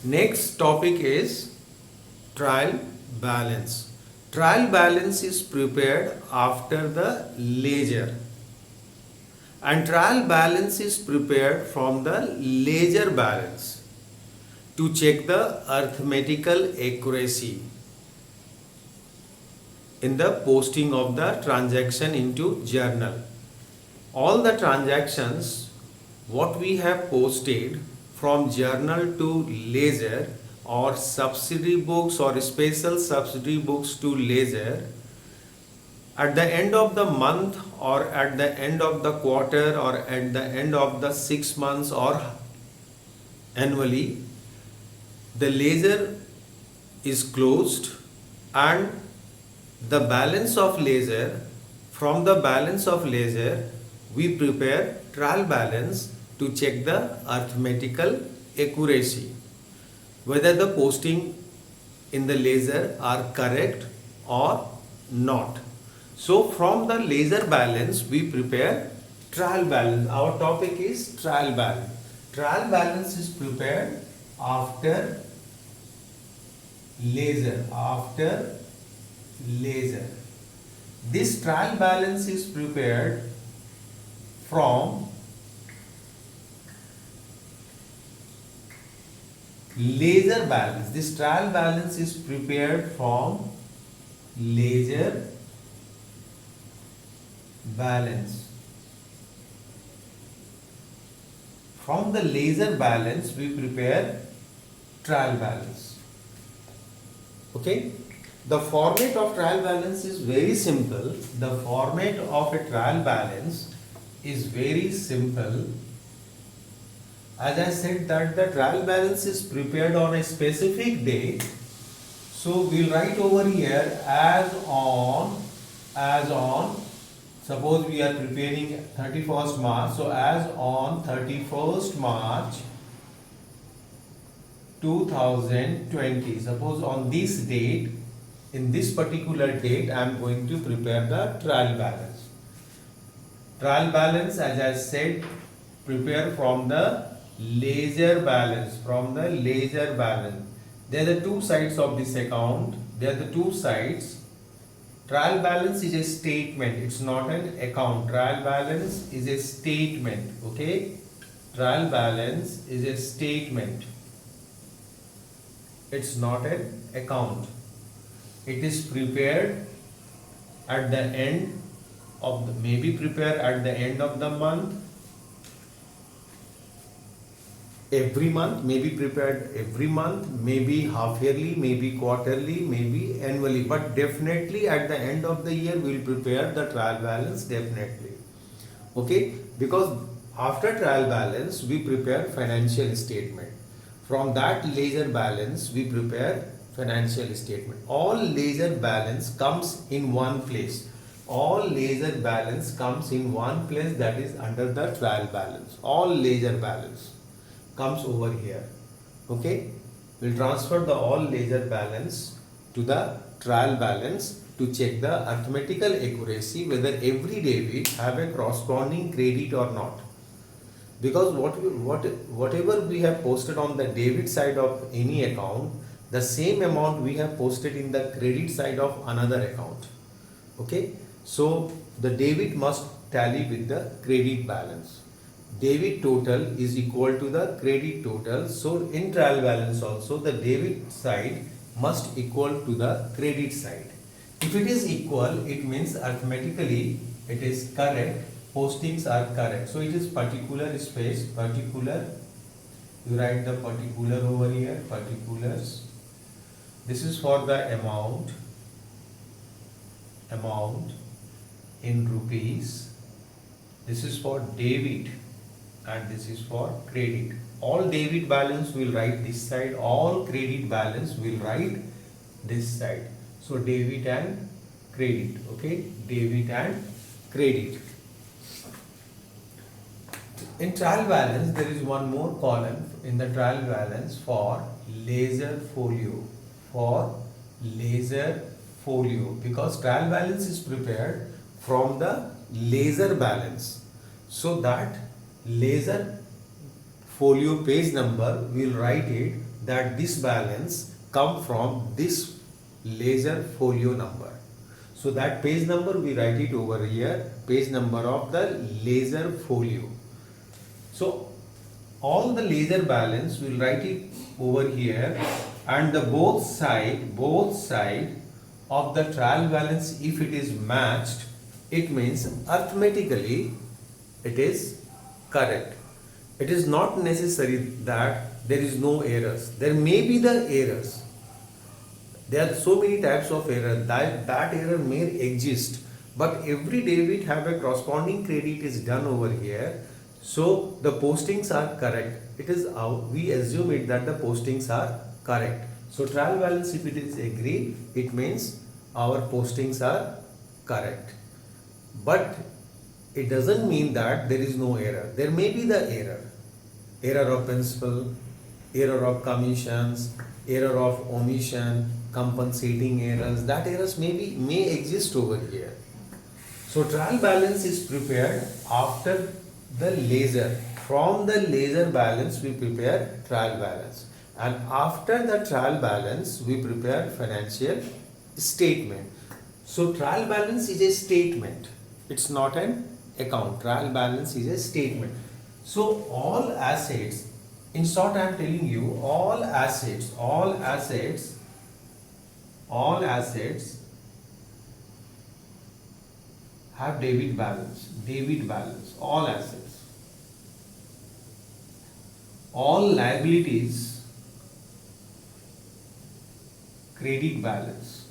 Next topic is trial balance. Trial balance is prepared after the ledger, and trial balance is prepared from the ledger balance to check the arithmetical accuracy in the posting of the transaction into journal. All the transactions what we have posted from journal to ledger or subsidiary books or special subsidiary books to ledger at the end of the month or at the end of the quarter or at the end of the 6 months or annually, the ledger is closed, and the balance of ledger, from the balance of ledger we prepare trial balance to check the arithmetical accuracy, whether the posting in the ledger are correct or not. So from the ledger balance we prepare trial balance. Our topic is trial balance. Trial balance is prepared after ledger. This trial balance is prepared from ledger balance. This trial balance is prepared from ledger balance. From the ledger balance we prepare trial balance. Okay. The format of trial balance is very simple. The format of a trial balance is very simple. As I said that the trial balance is prepared on a specific date. So we'll write over here as on, suppose we are preparing 31st March. So as on 31st March 2020. Suppose on this date, in this particular date, I am going to prepare the trial balance. Trial balance, as I said, prepare from the ledger balance. There are the two sides of this account. There are the two sides. Trial balance is a statement. It's not an account. Trial balance is a statement. Okay. Trial balance is a statement. It's not an account. It is prepared at the end of the, maybe prepared at the end of the month, every month, maybe prepared every month, maybe half yearly, maybe quarterly, maybe annually, but definitely at the end of the year we will prepare the trial balance definitely. Okay, because after trial balance we prepare financial statement. From that ledger balance we prepare financial statement. All ledger balance comes in one place. All ledger balance comes in one place, that is under the trial balance. All ledger balance comes over here. Okay, we'll transfer the all ledger balance to the trial balance to check the arithmetical accuracy whether every day we have a corresponding credit or not. Because whatever we have posted on the debit side of any account, the same amount we have posted in the credit side of another account. Okay, so the debit must tally with the credit balance. Debit total is equal to the credit total. So in trial balance also the debit side must equal to the credit side. If it is equal, it means arithmetically it is correct, postings are correct. So it is particular space, particular, you write the particular over here, particulars. This is for the amount in rupees. This is for debit and this is for credit. All debit balance will write this side, all credit balance will write this side. So debit and credit. Okay, debit and credit. In trial balance there is one more column in the trial balance for ledger folio. Because trial balance is prepared from the ledger balance, so that ledger folio page number we will write it that this balance come from this ledger folio number. So that page number we write it over here, page number of the ledger folio. So all the ledger balance we'll write it over here, and the both side of the trial balance, if it is matched, it means arithmetically it is correct. It is not necessary that there is no errors. There may be the errors. There are so many types of error that error may exist, but every debit have a corresponding credit is done over here. So the postings are correct. It is we assume it that the postings are correct. So trial balance, if it is agreed, it means our postings are correct. But it doesn't mean that there is no error. There may be the error of principal, error of commissions, error of omission, compensating errors. That errors may exist over here. So trial balance is prepared after the ledger. From the ledger balance we prepare trial balance, and after the trial balance we prepare financial statement. So trial balance is a statement. It's not an account. Trial balance is a statement. So all assets, in short I am telling you, all assets have debit balance, all assets. All liabilities, credit balance.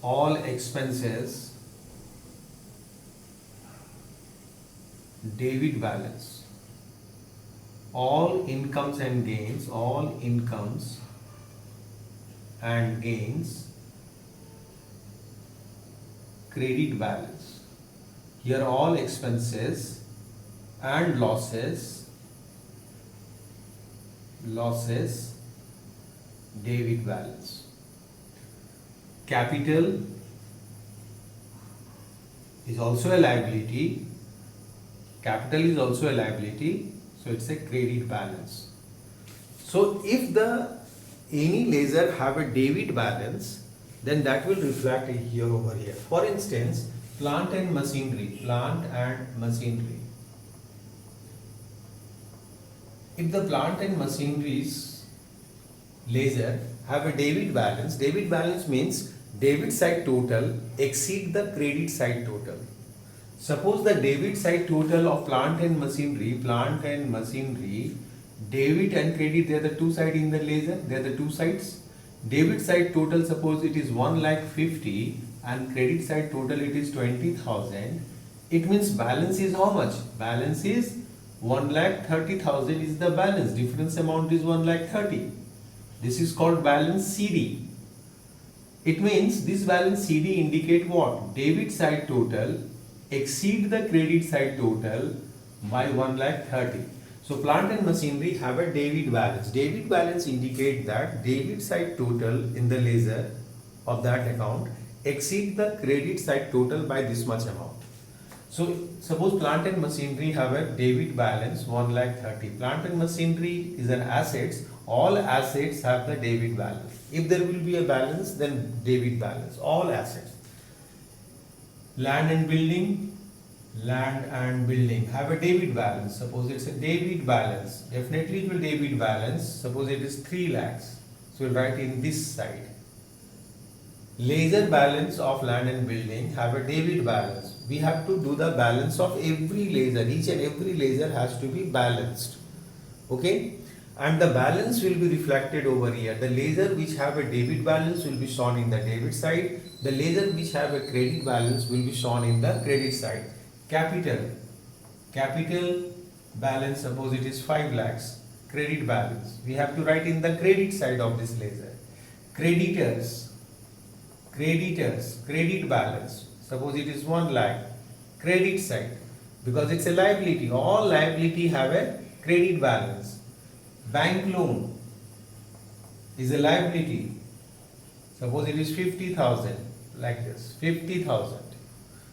All expenses, debit balance. All incomes and gains, credit balance. Here all expenses and losses, debit balance. Capital is also a liability. So it's a credit balance. So if any ledger have a debit balance, then that will reflect here over here. For instance, plant and machinery. If the plant and machinery's ledger have a debit balance means debit side total exceed the credit side total. Suppose the debit side total of plant and machinery, debit and credit, they are the two sides in the ledger, they are the two sides. Debit side total, suppose it is 1,50,000 and credit side total it is 20,000. It means balance is how much? Balance is 1,30,000 is the balance. Difference amount is 1,30,000. This is called balance CD. It means this balance CD indicate what? Debit side total exceed the credit side total by 1,30,000. So plant and machinery have a debit balance. Debit balance indicate that debit side total in the ledger of that account exceed the credit side total by this much amount. So suppose plant and machinery have a debit balance 1,30,000. Plant and machinery is an assets. All assets have the debit balance. If there will be a balance, then debit balance. All assets. Land and building have a debit balance. Suppose it's a debit balance. Definitely it will debit balance. Suppose it is 3 lakhs. So we'll write in this side. Ledger balance of land and building have a debit balance. We have to do the balance of every ledger. Each and every ledger has to be balanced. Okay? And the balance will be reflected over here. The ledger which have a debit balance will be shown in the debit side. The ledger which have a credit balance will be shown in the credit side. Capital balance, suppose it is 5 lakhs. Credit balance, we have to write in the credit side of this ledger. Creditors, credit balance, suppose it is 1 lakh. Credit side, because it's a liability. All liability have a credit balance. Bank loan is a liability. Suppose it is 50,000, like this, 50,000.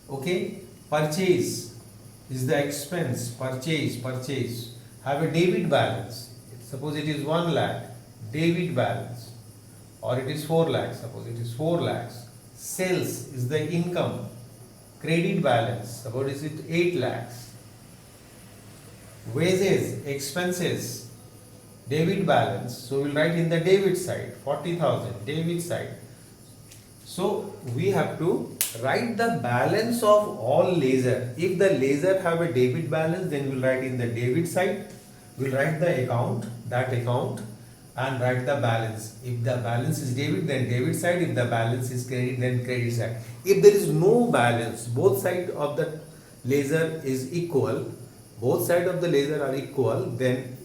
Okay. Purchase is the expense. Purchase have a debit balance. Suppose it is 1 lakh. debit balance, or it is 4 lakhs, suppose it is 4 lakhs. Sales is the income, credit balance, suppose it is 8 lakhs. Wages, expenses, debit balance, so we will write in the debit side 40,000, debit side. So we have to write the balance of all ledger. If the ledger have a debit balance, then we will write in the debit side. We will write the account, that account, and write the balance. If the balance is debit, then debit side. If the balance is credit, then credit side. If there is no balance, both sides of the ledger is equal, both sides of the ledger are equal, then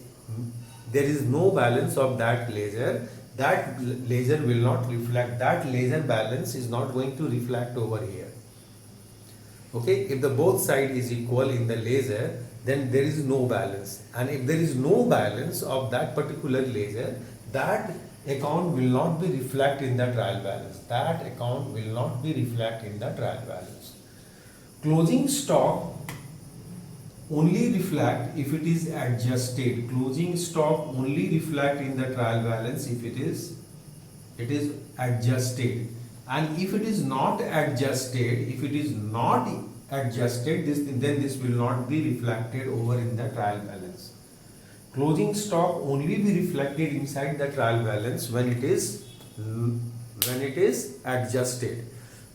there is no balance of that ledger. That ledger will not reflect, that ledger balance is not going to reflect over here. Okay, if the both side is equal in the ledger, then there is no balance, and if there is no balance of that particular ledger, that account will not be reflected in the trial balance. That account will not be reflected in the trial balance. Closing stock only reflect if it is adjusted. Closing stock only reflect in the trial balance if it is adjusted, and if it is not adjusted, then this will not be reflected over in the trial balance. Closing stock only be reflected inside the trial balance when it is adjusted.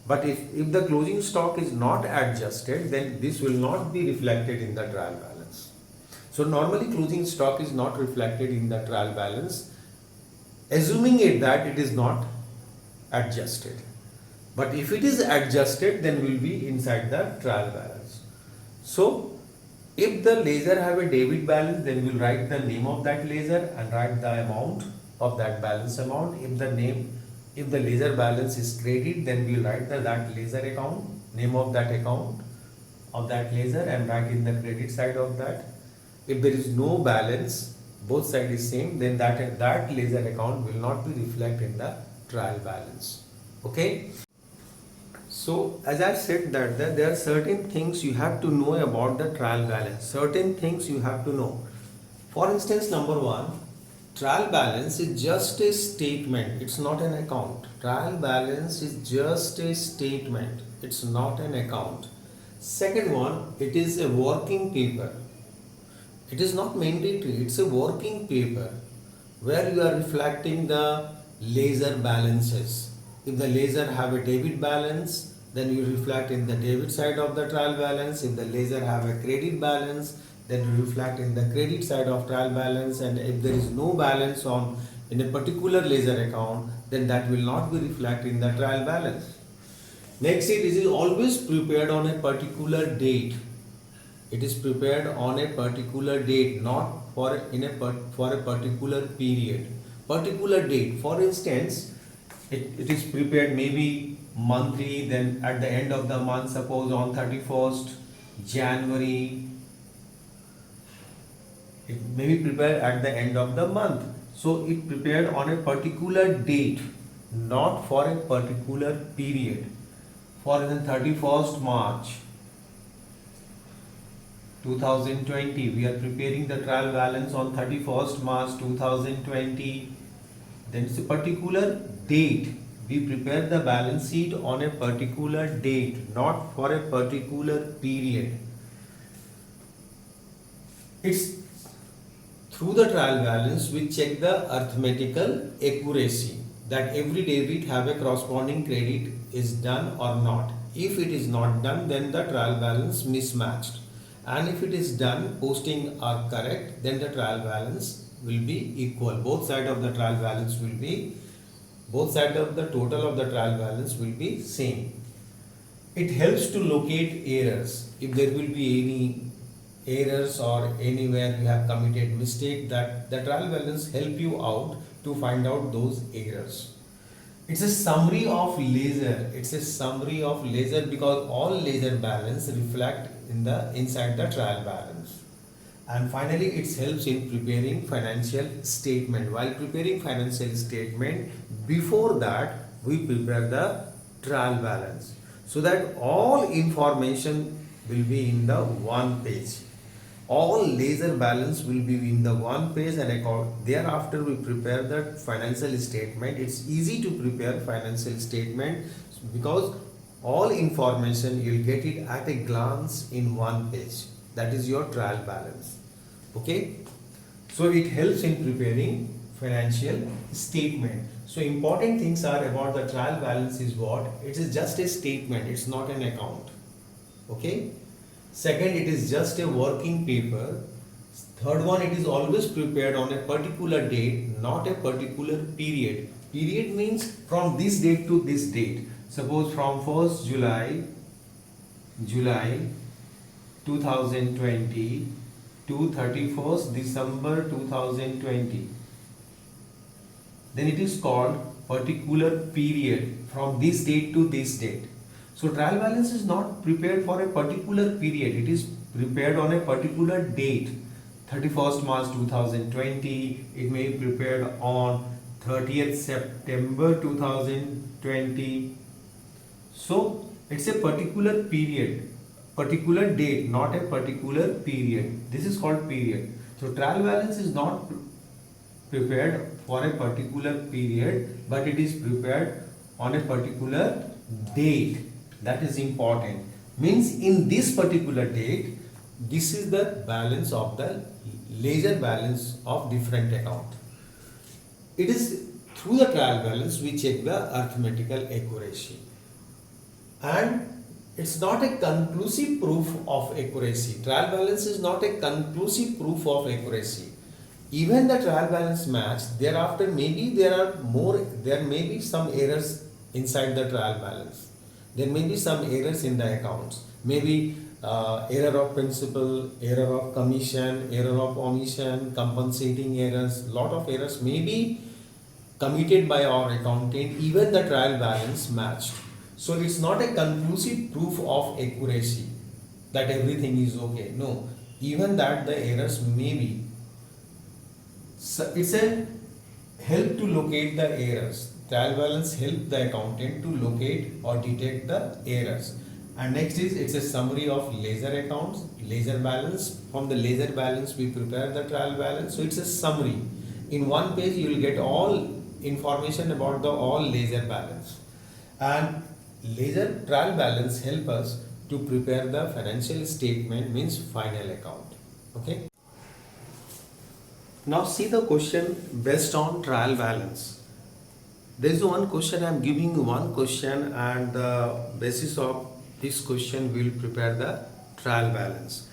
But if the closing stock is not adjusted, then this will not be reflected in the trial balance. So normally closing stock is not reflected in the trial balance, assuming that it is not adjusted. But if it is adjusted, then will be inside the trial balance. So if the ledger have a debit balance, then we will write the name of that ledger and write the amount of that balance amount. If the ledger balance is credit, then we will write that ledger account, name of that account of that ledger, and write in the credit side of that. If there is no balance, both side is same, then that ledger account will not be reflected in the trial balance. Okay. So as I said that there are certain things you have to know about the trial balance. Certain things you have to know. For instance, number one, trial balance is just a statement. It's not an account. Trial balance is just a statement. It's not an account. Second one, it is a working paper. It is not mandatory. It's a working paper where you are reflecting the ledger balances. If the ledger have a debit balance, then you reflect in the debit side of the trial balance. If the ledger have a credit balance, then you reflect in the credit side of trial balance. And if there is no balance in a particular ledger account, then that will not be reflected in the trial balance. Next, it is always prepared on a particular date. It is prepared on a particular date, not for a particular period. Particular date. For instance, it is prepared maybe monthly, then at the end of the month, suppose on 31st January, it may be prepared at the end of the month. So it prepared on a particular date, not for a particular period. For the 31st March 2020, we are preparing the trial balance on 31st March 2020. Then it's a particular date. We prepare the balance sheet on a particular date, not for a particular period. It's through the trial balance we check the arithmetical accuracy, that every debit have a corresponding credit is done or not. If it is not done, then the trial balance mismatched. And if it is done, posting are correct, then the trial balance will be equal. Both sides of the trial balance will be, both sides of the total of the trial balance will be same. It helps to locate errors. If there will be any errors or anywhere you have committed mistake, that the trial balance help you out to find out those errors. It's a summary of ledger. It's a summary of ledger because all ledger balance reflect inside the trial balance. And finally, it helps in preparing financial statement. While preparing financial statement, before that we prepare the trial balance, so that all information will be in the one page. all ledger balance will be in the one page, and account thereafter we prepare the financial statement. It's easy to prepare financial statement because all information you'll get it at a glance in one page. That is your trial balance. Okay, so it helps in preparing financial statement. So important things are about the trial balance is what? It is just a statement, it's not an account. Okay. Second, it is just a working paper. Third one, it is always prepared on a particular date, not a particular period. Period means from this date to this date. Suppose from 1st July 2020 to 31st December 2020. Then it is called particular period from this date to this date. So trial balance is not prepared for a particular period. It is prepared on a particular date. 31st March 2020. It may be prepared on 30th September 2020. So it's a particular period, particular date, not a particular period. This is called period. So trial balance is not prepared for a particular period, but it is prepared on a particular date. That is important. Means in this particular date, this is the balance of the ledger balance of different account. It is through the trial balance we check the arithmetical accuracy. And it's not a conclusive proof of accuracy. Trial balance is not a conclusive proof of accuracy. Even the trial balance match, thereafter maybe there may be some errors inside the trial balance. There may be some errors in the accounts. Maybe error of principal, error of commission, error of omission, compensating errors. Lot of errors may be committed by our accountant. Even the trial balance matched. So it's not a conclusive proof of accuracy that everything is okay. No, even that the errors may be. So it's a help to locate the errors. Trial balance help the accountant to locate or detect the errors. And next is it's a summary of ledger accounts, ledger balance. From the ledger balance we prepare the trial balance. So it's a summary. In one page you will get all information about the all ledger balance. And ledger trial balance help us to prepare the financial statement, means final account. Okay. Now see the question based on trial balance. There is one question, I am giving you one question, and the basis of this question will prepare the trial balance.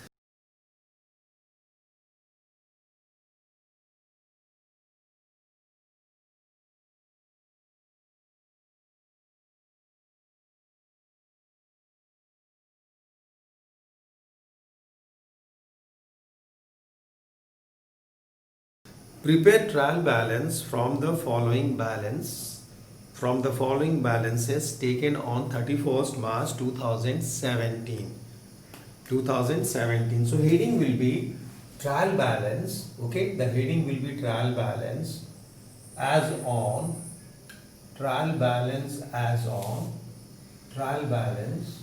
Prepare trial balance from the following balances taken on 31st March 2017. So heading will be trial balance. Okay, the heading will be trial balance as on, trial balance as on, trial balance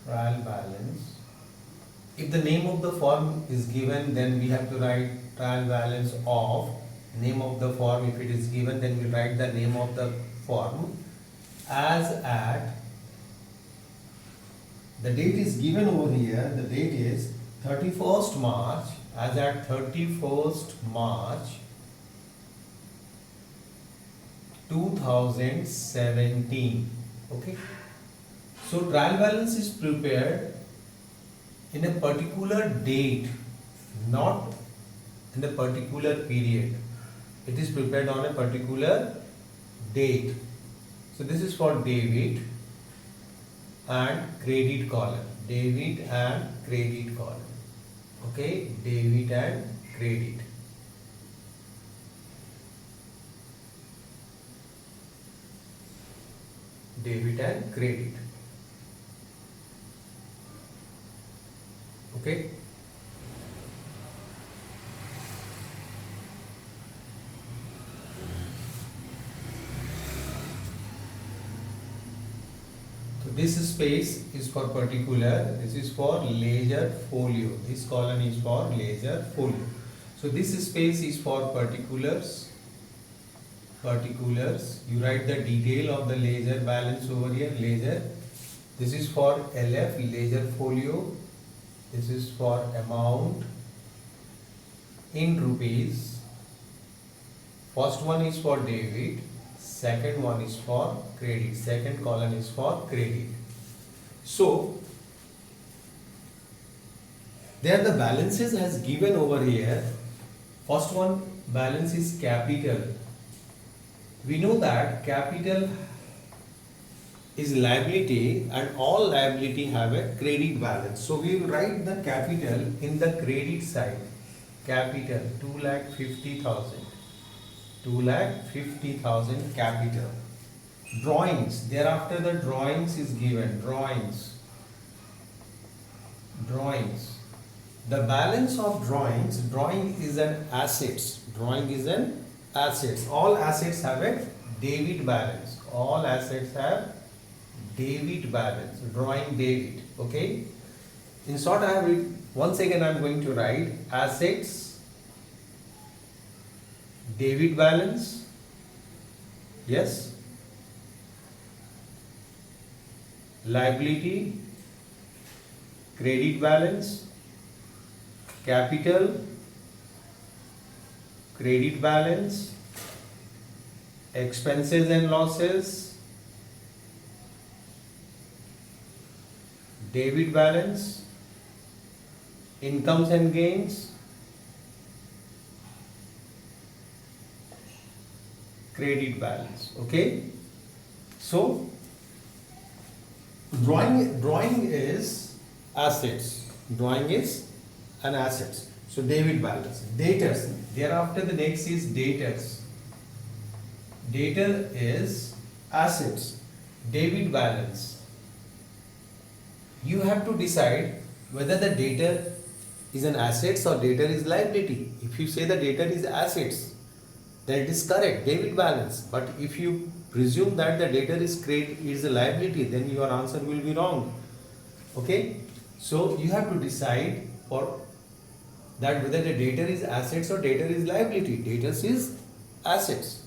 trial balance. If the name of the firm is given, then we have to write trial balance of name of the firm. If it is given, then we write the name of the firm as at, the date is given over here, the date is 31st March, as at 31st March 2017. Okay. So trial balance is prepared in a particular date, not in a particular period. It is prepared on a particular date. So this is for debit and credit column. Debit and credit column. Okay, debit and credit. Debit and credit. Okay. So this space is for particular, this is for ledger folio. This column is for ledger folio. So this space is for particulars. Particulars. You write the detail of the ledger balance over here, ledger. This is for LF, ledger folio. This is for amount in rupees. First one is for debit. Second one is for credit. Second column is for credit. So there the balances has given over here. First one balance is capital. We know that capital is liability and all liability have a credit balance. So we will write the capital in the credit side. Capital 2,50,000. 2,50,000 capital. Drawings. Thereafter the drawings is given. Drawings. The balance of drawings. Drawing is an assets. Drawing is an assets. All assets have a debit balance. All assets have debit balance. Drawing debit. Okay. In short, I have it. Once again, I am going to write assets. Debit balance, yes. Liability, credit balance, capital, credit balance, expenses and losses, debit balance, incomes and gains, credit balance. Okay, so drawing is assets. Drawing is an assets. So debit balance. Debtors. Thereafter the next is debtors. Debtor is assets. Debit balance. You have to decide whether the debtor is an assets or debtor is liability. If you say the debtor is assets, then it is correct, debit balance. But if you presume that the debtor is a liability, then your answer will be wrong. Okay? So you have to decide for that whether the debtor is assets or debtor is liability. Debtors is assets.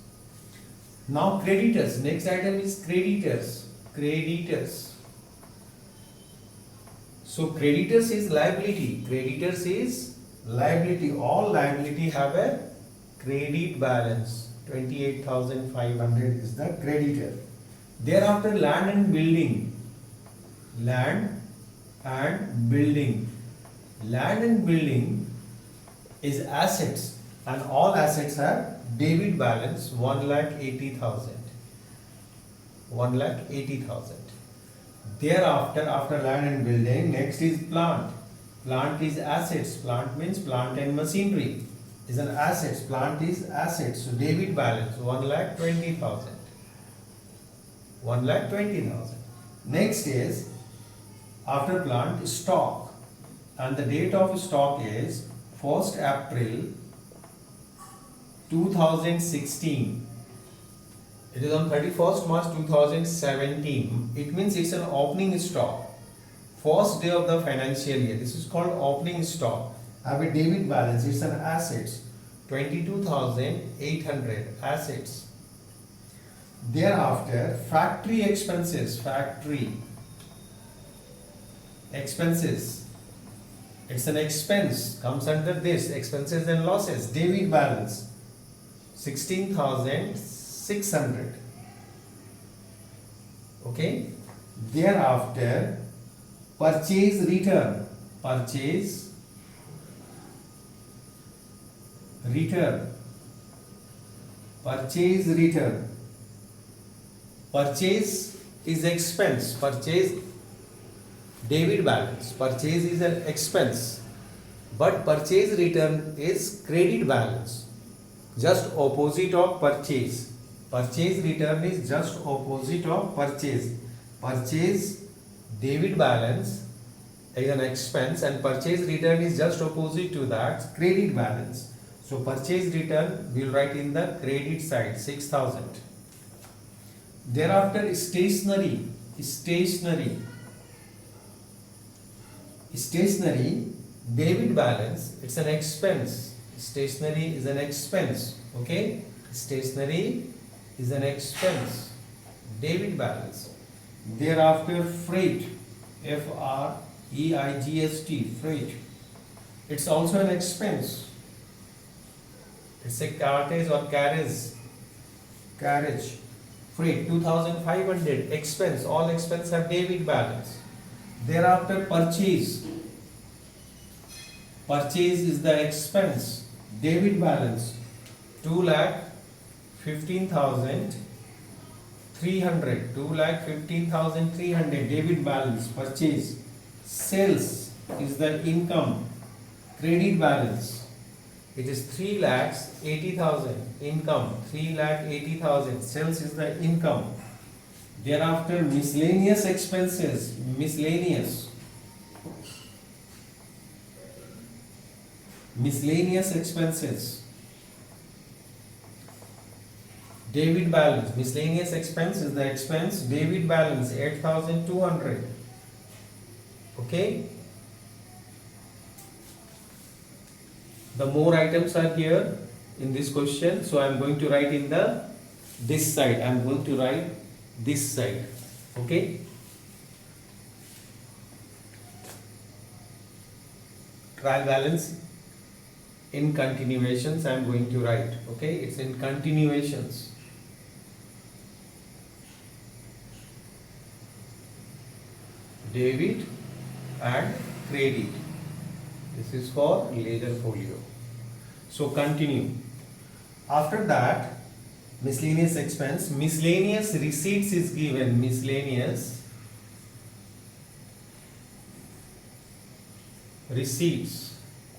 Now creditors. Next item is creditors. Creditors. So creditors is liability. Creditors is liability. All liability have a credit balance. 28,500 is the creditor. Thereafter land and building. Land and building. Land and building is assets and all assets have debit balance 1,80,000. 1,80,000. Thereafter, after land and building, next is plant. Plant is assets. Plant means plant and machinery is an assets. Plant is assets. So debit balance 1,20,000. 1,20,000. Next is after plant stock, and the date of stock is 1st April 2016. It is on 31st March 2017. It means it's an opening stock. First day of the financial year. This is called opening stock. Have a debit balance. It's an assets. 22,800 assets. Thereafter, factory expenses. Factory expenses. It's an expense. Comes under this. Expenses and losses. Debit balance. 16,600. Okay. Thereafter, purchase return. Purchase return. Purchase return. Purchase is expense. Purchase debit balance. Purchase is an expense. But purchase return is credit balance. Just opposite of purchase. Purchase return is just opposite of purchase. Purchase debit balance is an expense and purchase return is just opposite to that, credit balance. So purchase return we will write in the credit side 6,000. Thereafter stationery. stationery. Stationery debit balance, it's an expense. Stationery is an expense. Okay, stationery is an expense. Debit balance. Thereafter, freight, F-R-E-I-G-S-T, freight. It's also an expense. It's a cartage or carriage. Carriage. Freight, 2,500, expense. All expense have debit balance. Thereafter, purchase. Purchase is the expense. Debit balance, 2,15,300. 2,15,300 debit balance. Purchase. Sales is the income. Credit balance, it is 3,80,000. Income, 3,80,000. Sales is the income. Thereafter, miscellaneous expenses. Miscellaneous expenses. Debit balance. Miscellaneous expense is the expense. Debit balance, 8,200. Okay. The more items are here in this question, so I am going to write in this side. I am going to write this side. Okay. Trial balance in continuations I am going to write. Okay, it's in continuations. Debit and credit. This is for ledger folio. So continue. After that, miscellaneous expense, miscellaneous receipts is given. Miscellaneous receipts,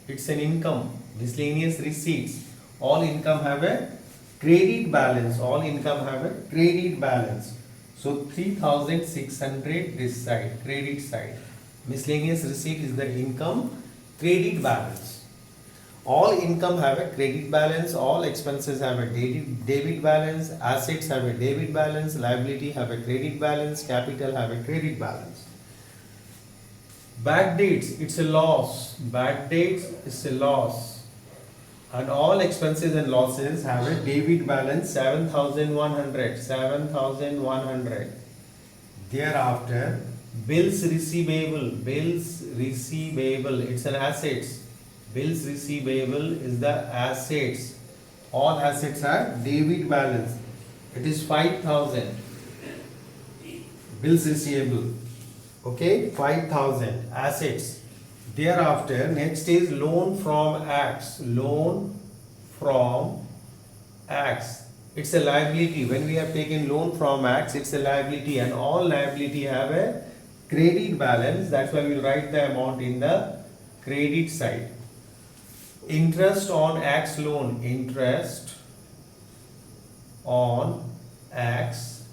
it's an income. Miscellaneous receipts, all income have a credit balance. All income have a credit balance. So 3,600 this side, credit side. Miscellaneous receipt is the income. Credit balance. All income have a credit balance, all expenses have a debit balance, assets have a debit balance, liability have a credit balance, capital have a credit balance. Bad debts, it's a loss. Bad debts is a loss. And all expenses and losses have a debit balance, 7,100. 7,100. Thereafter, bills receivable. Bills receivable, it's an assets. Bills receivable is the assets. All assets are debit balance. It is 5,000. Bills receivable. Okay, 5,000 assets. Thereafter, next is loan from acts. Loan from acts. It's a liability. When we have taken loan from acts, it's a liability, and all liability have a credit balance. That's why we'll write the amount in the credit side. Interest on acts loan. Interest on acts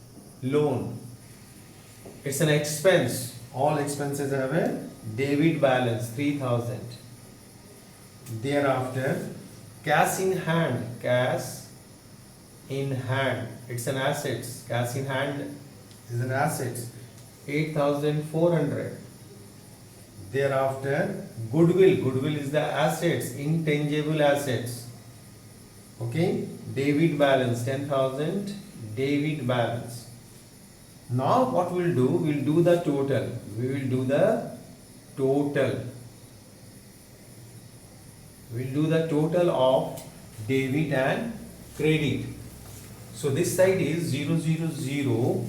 loan. It's an expense. All expenses have a debit balance, 3,000. Thereafter, cash in hand. Cash in hand, it's an asset. Cash in hand is an asset, 8,400. Thereafter, goodwill. Goodwill is the assets, intangible assets. Okay, debit balance, 10,000 debit balance. Now what we'll do, we'll do the total. We will do the total. We'll do the total of debit and credit. So this side is 0, 0, 0,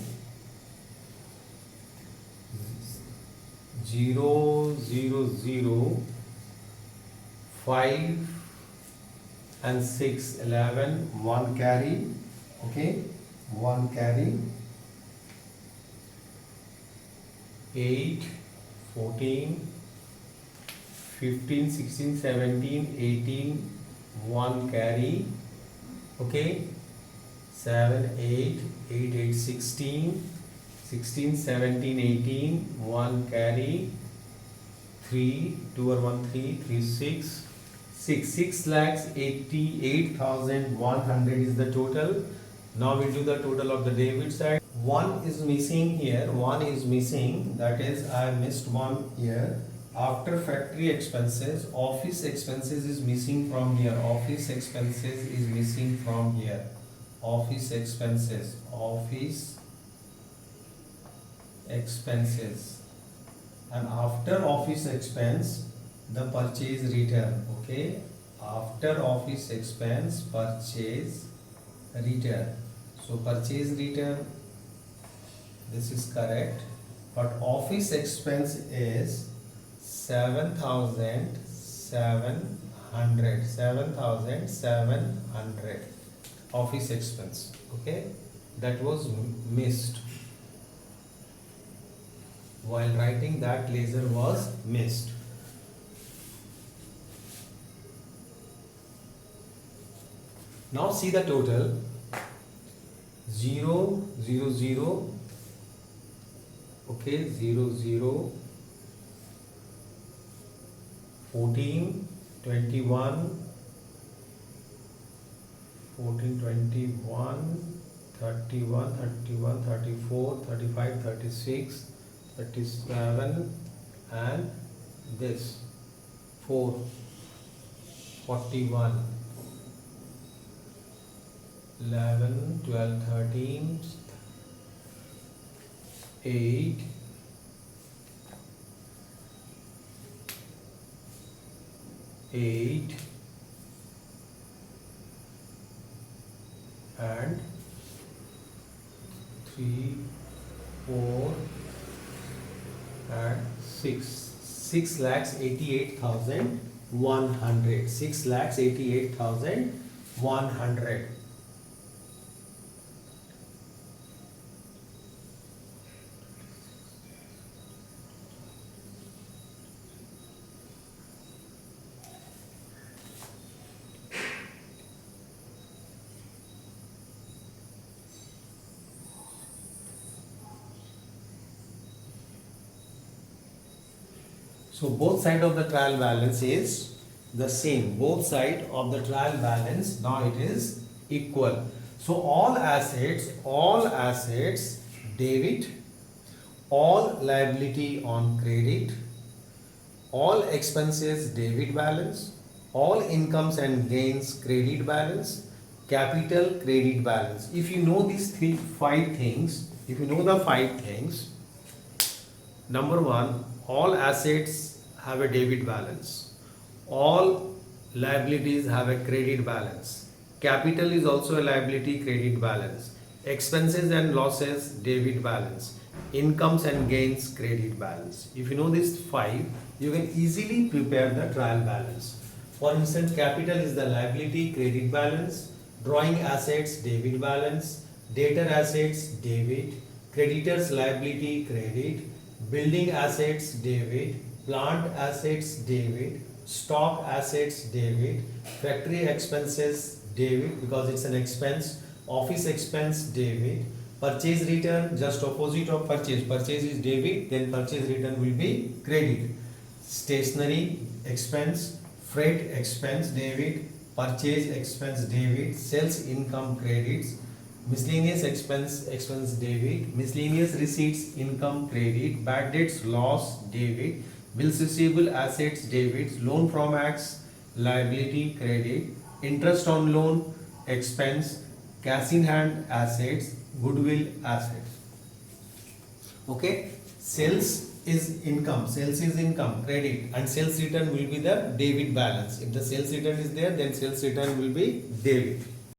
0, 0, 0, 5 and 6, 11, 1 carry. Okay, 1 carry. 8, 14, 15, 16, 17, 18, 1 carry. Okay, 7, 8, 8, 8, 16, 16, 17, 18, 1 carry. 3, 2 or 1, 3, 3, 6, 6,88,100 is the total. Now we'll do the total of the debit side. one is missing here, one is missing, that is I missed one here. After factory expenses, office expenses is missing from here, office expenses is missing from here, office expenses, and after office expense the purchase return. Okay, after office expense purchase return. So purchase return, this is correct, but office expense is 7,700 office expense. Okay, that was missed while writing, that laser was missed. Now see the total. 0 0 0, okay, 0 0, 14 21, 14 21, 31 31, 34 35, 36, 37, and this 4 41, 11 12 13, 8, 8, and 3 4 and 6. 6,88,100. 6,88,100. So both side of the trial balance is the same. Both side of the trial balance now it is equal. So all assets debit, all liability on credit, all expenses debit balance, all incomes and gains credit balance, capital credit balance. If you know these five things, if you know the 5 things, number 1, all assets have a debit balance, all liabilities have a credit balance, capital is also a liability credit balance, expenses and losses debit balance, incomes and gains credit balance. If you know these 5, you can easily prepare the trial balance. For instance, capital is the liability credit balance, drawing assets debit balance, debtor assets debit, creditors liability credit, building assets debit, plant assets debit, stock assets debit, factory expenses debit because it's an expense, office expense debit, purchase return just opposite of purchase, purchase is debit, then purchase return will be credit, stationery expense, freight expense debit, purchase expense debit, sales income credits, miscellaneous expense debit, miscellaneous receipts income credit, bad debts loss debit, bills receivable assets debit, loan from acts liability credit, interest on loan expense, cash in hand assets, goodwill assets. Okay, sales is income credit, and sales return will be the debit balance. If the sales return is there, then sales return will be debit.